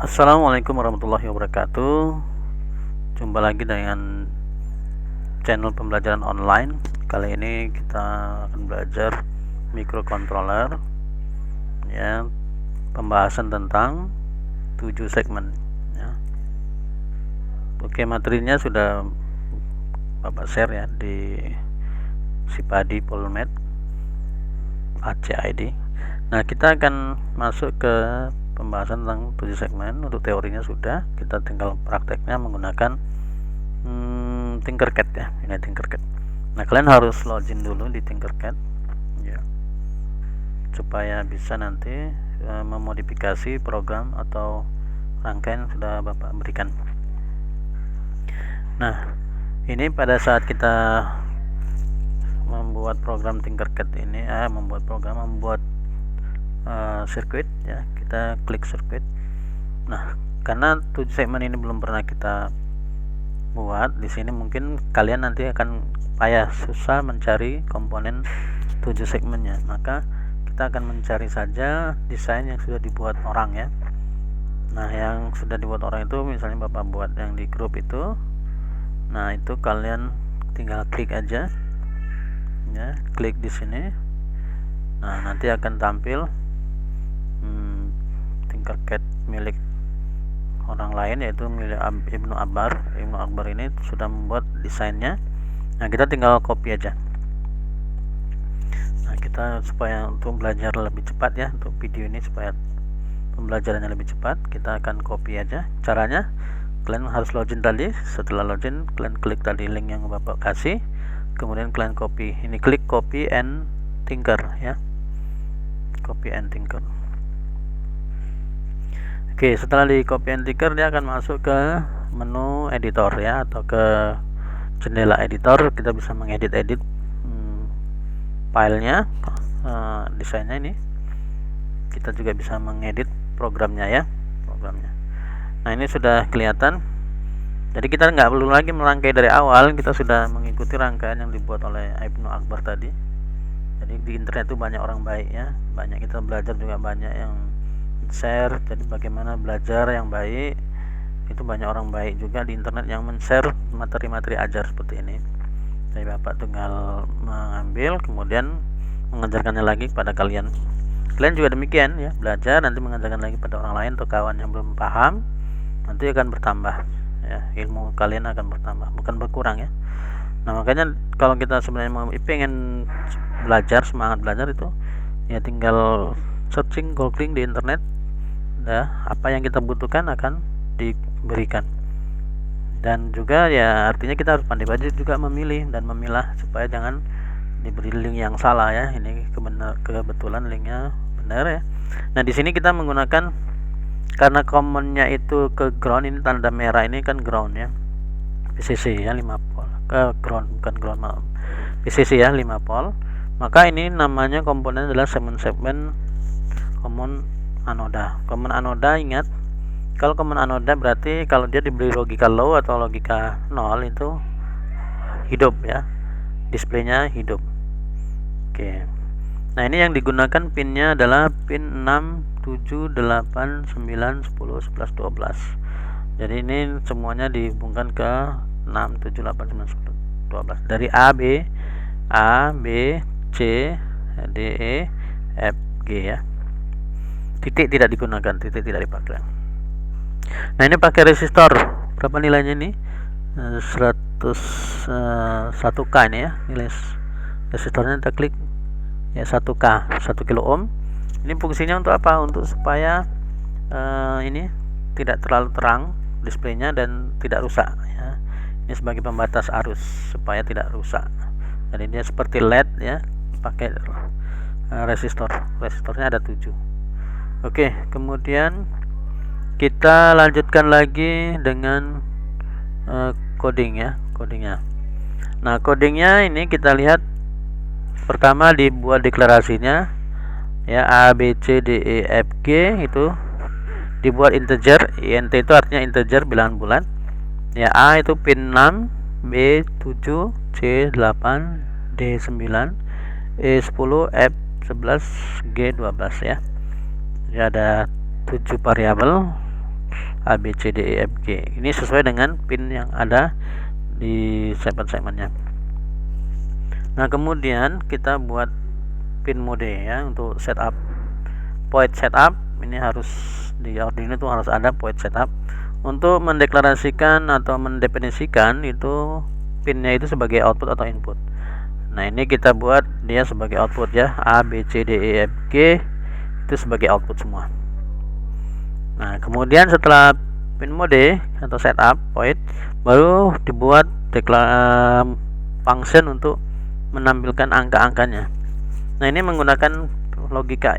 Assalamualaikum warahmatullahi wabarakatuh. Jumpa lagi dengan channel pembelajaran online. Kali ini kita akan belajar microcontroller, ya, pembahasan tentang 7 segmen, ya. Oke, materinya sudah Bapak share ya di Sipadi Polmed ACID. Nah, kita akan masuk ke pembahasan tentang 7 segmen. Untuk teorinya sudah, kita tinggal prakteknya menggunakan Tinkercad ya. Ini Tinkercad. Nah, kalian harus login dulu di Tinkercad ya, supaya bisa nanti memodifikasi program atau rangkaian yang sudah Bapak berikan. Nah, ini pada saat kita membuat program Tinkercad ini, membuat sirkuit ya, kita klik sirkuit. Nah, karena 7 segmen ini belum pernah kita buat di sini, mungkin kalian nanti akan payah susah mencari komponen 7 segmennya, maka kita akan mencari saja desain yang sudah dibuat orang ya. Nah, yang sudah dibuat orang itu misalnya Bapak buat yang di grup itu, nah itu kalian tinggal klik aja ya, klik di sini. Nah, nanti akan tampil Tinkercad milik orang lain, yaitu milik Ibnu Akbar. Ibnu Akbar ini sudah membuat desainnya. Nah, kita tinggal copy aja. Nah, kita supaya untuk belajar lebih cepat ya, untuk video ini supaya pembelajarannya lebih cepat, kita akan copy aja. Caranya kalian harus login tadi. Setelah login, kalian klik tadi link yang Bapak kasih, kemudian kalian copy. Ini klik copy and tinker ya, copy and tinker. Oke, setelah di copy and tinker, dia akan masuk ke menu editor ya, atau ke jendela editor. Kita bisa mengedit filenya, desainnya ini. Kita juga bisa mengedit programnya ya, programnya. Nah, ini sudah kelihatan. Jadi kita nggak perlu lagi merangkai dari awal, kita sudah mengikuti rangkaian yang dibuat oleh Ibnu Akbar tadi. Jadi di internet itu banyak orang baik ya, banyak kita belajar juga, banyak yang share. Jadi bagaimana belajar yang baik, itu banyak orang baik juga di internet yang men-share materi-materi ajar seperti ini. Jadi Bapak tinggal mengambil, kemudian mengajarkannya lagi kepada kalian. Kalian juga demikian ya, belajar nanti mengajarkan lagi pada orang lain atau kawan yang belum paham, nanti akan bertambah ya, ilmu kalian akan bertambah, bukan berkurang ya. Nah, makanya kalau kita sebenarnya pengen belajar, semangat belajar itu ya, tinggal searching, googling di internet ya, apa yang kita butuhkan akan diberikan. Dan juga ya, artinya kita harus pandai-pandai juga memilih dan memilah supaya jangan diberi link yang salah ya. Ini kebetulan linknya benar ya. Nah, di sini kita menggunakan, karena commonnya itu ke ground, ini tanda merah ini kan ground ya, PCC ya, 5 volt ke ground, bukan ground, maaf, PCC ya, 5 volt. Maka ini namanya komponen adalah segmen common anoda. Common anoda, ingat, kalau common anoda berarti kalau dia diberi logika low atau logika 0 itu hidup ya, displaynya hidup. Oke. Nah, ini yang digunakan pinnya adalah pin 6, 7, 8, 9, 10, 11, 12. Jadi ini semuanya dihubungkan ke 6, 7, 8, 9, 10, 12. Dari A, B, C, D, E, F, G ya. Titik tidak digunakan, titik tidak dipakai. Nah, ini pakai resistor. Berapa nilainya ini? 101K ini ya, nilai resistornya. Kita klik ya, 1K, 1 kilo ohm. Ini fungsinya untuk apa? Untuk supaya ini tidak terlalu terang displaynya dan tidak rusak ya. Ini sebagai pembatas arus supaya tidak rusak. Jadi dia seperti LED ya, pakai resistor. Resistornya ada 7. Oke, kemudian kita lanjutkan lagi dengan coding ya, codingnya. Nah, codingnya ini kita lihat. Pertama dibuat deklarasinya ya, A, B, C, D, E, F, G itu dibuat integer. INT itu artinya integer, bilangan bulat ya. A itu pin 6, B 7, C 8, D 9, E 10, F 11, G 12 ya. Jadi ada 7 variabel. A B C D E F G. Ini sesuai dengan pin yang ada di segmen-segmennya. Nah, kemudian kita buat pin mode ya untuk setup. Void setup ini harus di Arduino itu harus ada void setup untuk mendeklarasikan atau mendefinisikan itu pinnya itu sebagai output atau input. Nah, ini kita buat dia sebagai output ya, A B C D E F G itu sebagai output semua. Nah, kemudian setelah pin mode atau setup void, baru dibuat function untuk menampilkan angka-angkanya. Nah, ini menggunakan logika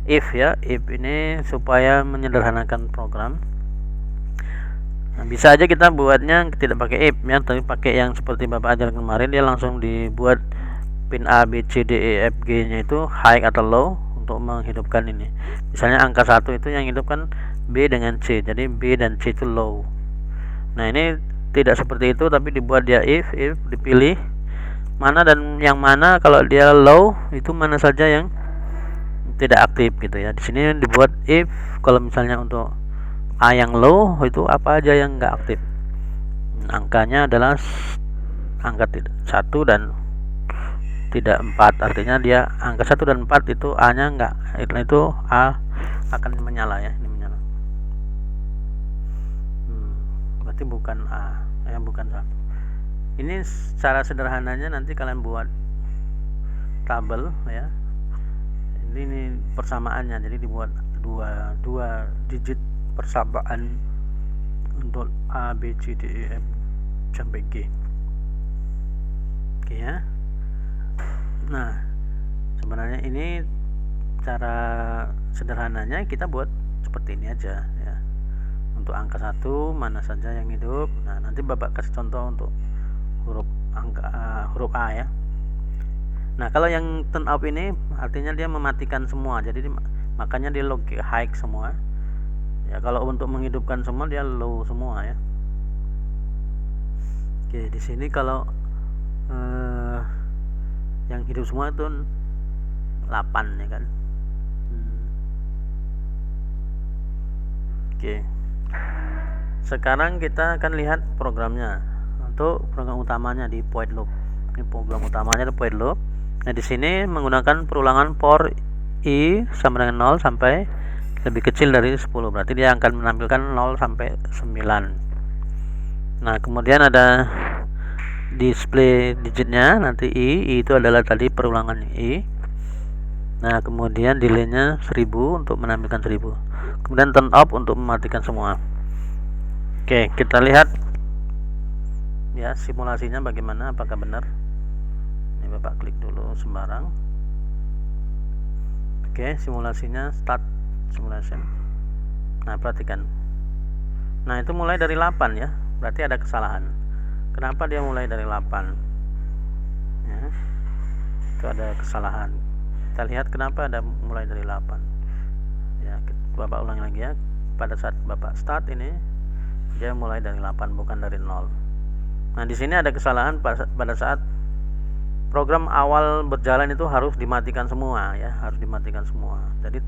if ya, if ini supaya menyederhanakan program. Nah, bisa aja kita buatnya tidak pakai if ya, tapi pakai yang seperti Bapak ajarkan kemarin, dia langsung dibuat pin A B C D E F G nya itu high atau low untuk menghidupkan ini. Misalnya angka 1 itu yang hidupkan B dengan C, jadi B dan C itu low. Nah, ini tidak seperti itu, tapi dibuat dia if dipilih mana dan yang mana. Kalau dia low itu mana saja yang tidak aktif gitu ya. Di sini dibuat if kalau misalnya untuk A yang low itu apa aja yang enggak aktif. Angkanya adalah angka 1 dan tidak 4, artinya dia angka 1 dan 4 itu A nya enggak, itu A akan menyala ya, ini menyala. Berarti bukan A ya, bukan 1. Ini secara sederhananya nanti kalian buat tabel ya, ini persamaannya, jadi dibuat dua digit persamaan untuk A B C D E F sampai G. Oke ya. Nah, sebenarnya ini cara sederhananya kita buat seperti ini aja ya. Untuk angka 1 mana saja yang hidup. Nah, nanti Bapak kasih contoh untuk huruf A ya. Nah, kalau yang turn off ini artinya dia mematikan semua. Jadi makanya dia log high semua. Ya, kalau untuk menghidupkan semua dia low semua ya. Oke, di sini kalau yang hidup semua itu 8 ya kan. Oke. Sekarang kita akan lihat programnya. Untuk program utamanya di void loop. Ini program utamanya di void loop. Nah, di sini menggunakan perulangan for i sama dengan 0 sampai lebih kecil dari 10. Berarti dia akan menampilkan 0 sampai 9. Nah, kemudian ada display digitnya nanti i itu adalah tadi perulangan i. Nah, kemudian delay-nya 1000 untuk menampilkan 1000. Kemudian turn off untuk mematikan semua. Oke, kita lihat ya simulasinya bagaimana, apakah benar. Ini Bapak klik dulu sembarang. Oke, simulasinya start simulation. Nah, perhatikan. Nah, itu mulai dari 8 ya. Berarti ada kesalahan. Kenapa dia mulai dari 8? Ya, itu ada kesalahan. Kita lihat kenapa ada mulai dari 8. Ya, Bapak ulangi lagi ya. Pada saat Bapak start ini dia mulai dari 8 bukan dari 0. Nah, di sini ada kesalahan pada saat program awal berjalan itu harus dimatikan semua ya, harus dimatikan semua. Jadi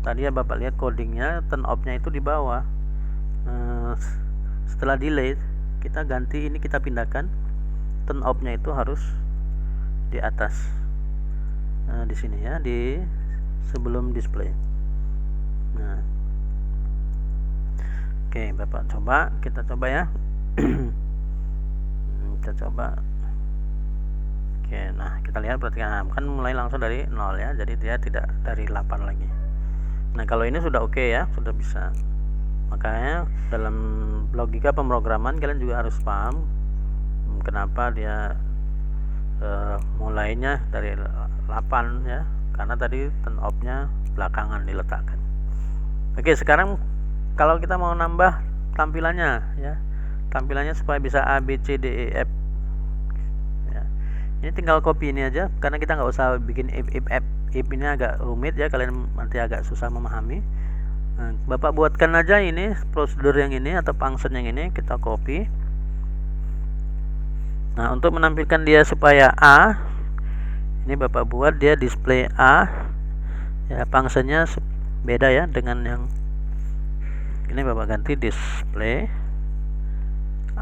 tadi ya Bapak lihat codingnya turn off-nya itu di bawah. Setelah delay kita ganti, ini kita pindahkan turn off-nya itu harus di atas. Di sini ya, di sebelum display. Nah, oke, Bapak coba, kita coba ya. Kita coba. Oke, nah kita lihat, perhatikan kan mulai langsung dari 0 ya, jadi dia tidak dari 8 lagi. Nah, kalau ini sudah oke ya, sudah bisa. Makanya dalam logika pemrograman kalian juga harus paham kenapa dia mulainya dari 8 ya, karena tadi turn off-nya belakangan diletakkan. Oke, sekarang kalau kita mau nambah tampilannya ya, tampilannya supaya bisa A B C D E F ya. Ini tinggal copy ini aja, karena kita nggak usah bikin if ini agak rumit ya, kalian nanti agak susah memahami. Nah, Bapak buatkan aja ini prosedur yang ini atau function yang ini, kita copy. Nah, untuk menampilkan dia supaya A, ini Bapak buat dia display A ya, functionnya beda ya dengan yang ini. Bapak ganti display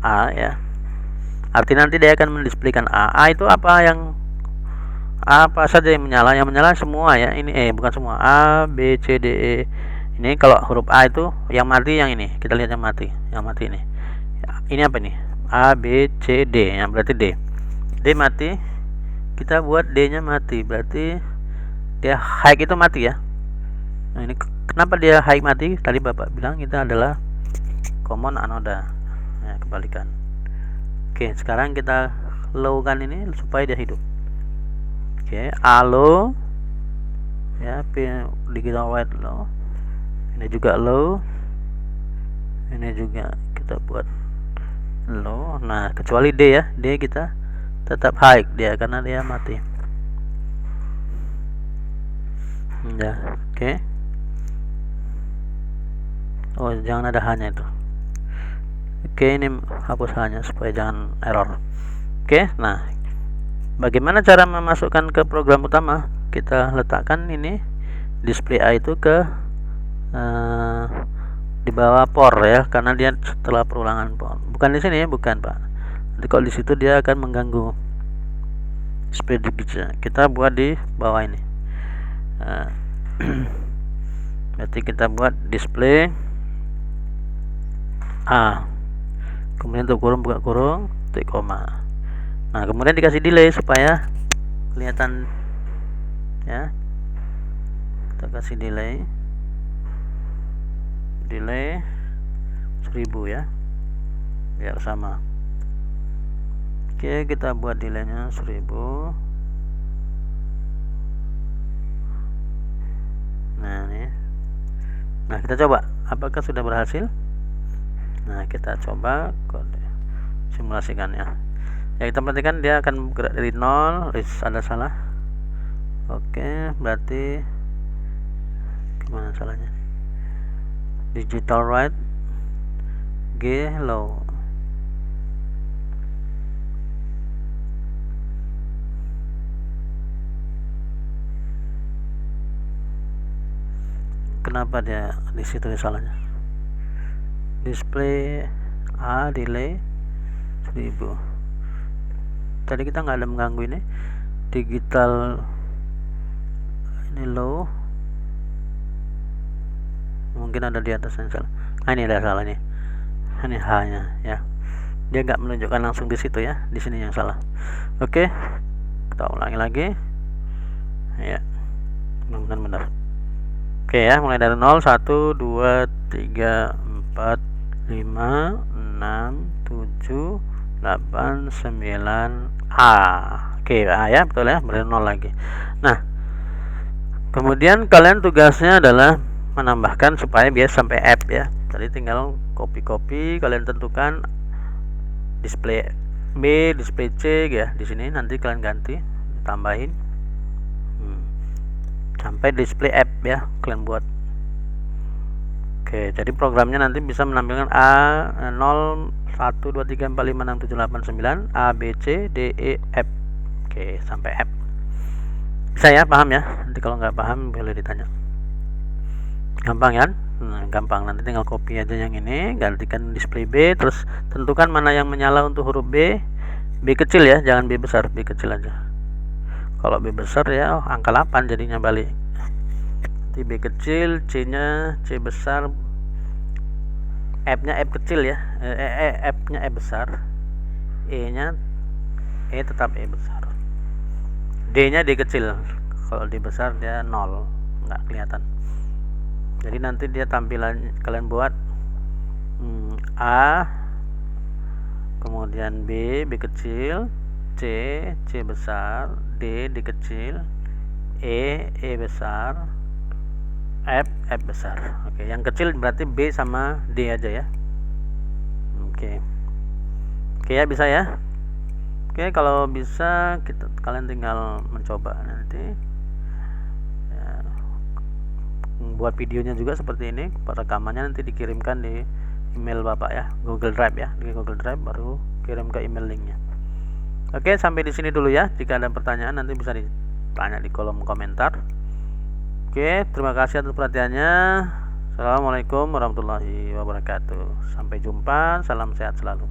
A ya, arti nanti dia akan mendisplaykan A itu apa saja yang menyala semua ya. Ini bukan semua, A B C D E. Ini kalau huruf A itu yang mati, yang ini kita lihat yang mati ini. Ini apa nih? A B C D, yang berarti D mati. Kita buat D nya mati, berarti dia high itu mati ya. Nah, ini kenapa dia high mati? Tadi Bapak bilang itu adalah common anoda ya, kebalikan. Oke, sekarang kita low kan ini supaya dia hidup. Oke, A low ya, digital white low, ini juga low, ini juga kita buat low. Nah, kecuali D ya, D kita tetap high dia karena dia mati ya. Oke. Oh, jangan ada hanya itu. Oke, ini hapus hanya supaya jangan error. Oke, nah bagaimana cara memasukkan ke program utama? Kita letakkan ini display A itu ke di bawah por ya, karena dia setelah perulangan por. Bukan di sini ya, bukan Pak. Nanti kalau di situ dia akan mengganggu display digitnya. Kita buat di bawah ini. Berarti kita buat display A, kemudian tutup kurung, buka kurung, titik koma. Nah, kemudian dikasih delay supaya kelihatan ya. Kita kasih delay 1000 ya, biar sama. Oke, kita buat delaynya 1000. Nah ini, nah kita coba apakah sudah berhasil. Nah, kita coba simulasikannya ya. Kita perhatikan dia akan bergerak dari 0. Ada salah. Oke, berarti gimana salahnya? Digital right G low. Kenapa dia di situ salahnya? Display A delay 1000. Tadi kita nggak ada mengganggu ini. Digital ini low, mungkin ada di atas yang salah. Nah, ini ada salah nih. Ini hanya ya, dia nggak menunjukkan langsung di situ ya, di sini yang salah. Oke, kita ulangi lagi ya, mudah-mudahan benar. Oke ya, mulai dari 0 1 2 3 4 5 6 7 8 9 A. Oke, A ya, betul ya, berarti 0 lagi. Nah, kemudian kalian tugasnya adalah menambahkan supaya biar sampai F ya. Tadi tinggal copy, kalian tentukan display B, display C ya. Di sini nanti kalian ganti, tambahin sampai display F ya, kalian buat. Oke, jadi programnya nanti bisa menampilkan A 0 1 2 3 4 5 6 7 8 9 A B C D E F. Oke, sampai F. Bisa ya, paham ya? Nanti kalau nggak paham boleh ditanya. Gampang kan? Nah, gampang. Nanti tinggal copy aja yang ini, gantikan display B, terus tentukan mana yang menyala untuk huruf B. B kecil ya, jangan B besar, B kecil aja. Kalau B besar ya angka 8 jadinya balik. Nanti B kecil, C nya C besar, F nya F kecil ya, F nya F besar, E nya E tetap E besar, D nya D kecil. Kalau D besar dia 0, nggak kelihatan. Jadi nanti dia tampilan kalian buat A, kemudian B kecil, C besar, D kecil, E besar, F besar. Oke, yang kecil berarti B sama D aja ya. Oke ya, bisa ya. Oke, kalau bisa kalian tinggal mencoba nanti ya, buat videonya juga seperti ini. Rekamannya nanti dikirimkan di email Bapak ya, Google Drive ya, di Google Drive baru kirim ke email linknya. Oke, sampai di sini dulu ya. Jika ada pertanyaan nanti bisa ditanya di kolom komentar. Oke, terima kasih atas perhatiannya. Assalamualaikum warahmatullahi wabarakatuh. Sampai jumpa, salam sehat selalu.